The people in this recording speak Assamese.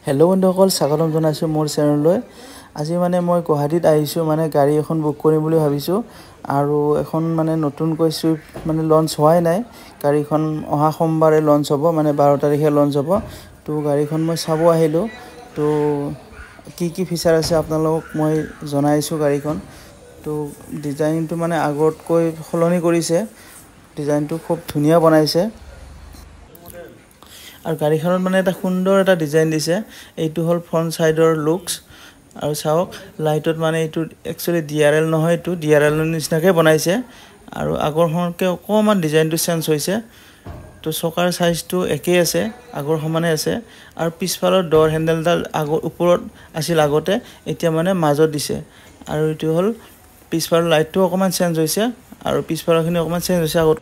হেল্ল' বন্ধুসকল, স্বাগতম জনাইছোঁ মোৰ চেনেললৈ। আজি মানে মই গুৱাহাটীত আহিছোঁ, মানে গাড়ী এখন বুক কৰিম বুলি ভাবিছোঁ। আৰু এখন মানে নতুনকৈ চুইফ্ট মানে লঞ্চ হোৱাই নাই। গাড়ীখন অহা সোমবাৰে লঞ্চ হ'ব, মানে 12 তাৰিখে লঞ্চ হ'ব। তো গাড়ীখন মই চাব আহিলোঁ। তো কি ফিচাৰ আছে আপোনালোকক মই জনাইছোঁ গাড়ীখন। তো ডিজাইনটো মানে আগতকৈ সলনি কৰিছে, ডিজাইনটো খুব ধুনীয়া বনাইছে। আৰু গাড়ীখনত মানে এটা সুন্দৰ এটা ডিজাইন দিছে। এইটো হ'ল ফ্ৰণ্ট ছাইডৰ লুকছ। আৰু চাওক, লাইটত মানে এইটো একচুৱেলি DRL নহয়, এইটো DRL নিচিনাকৈ বনাইছে। আৰু আগৰখনতকৈ অকণমান ডিজাইনটো চেঞ্জ হৈছে। তো চকাৰ চাইজটো একেই আছে, আগৰ সমানে আছে। আৰু পিছফালৰ ড'ৰ হেণ্ডেলডাল ওপৰত আছিল আগতে, এতিয়া মানে মাজত দিছে। আৰু এইটো হ'ল পিছফালৰ লাইটটো অকণমান চেঞ্জ হৈছে, আৰু পিছফালৰখিনি অকণমান চেঞ্জ হৈছে আগত।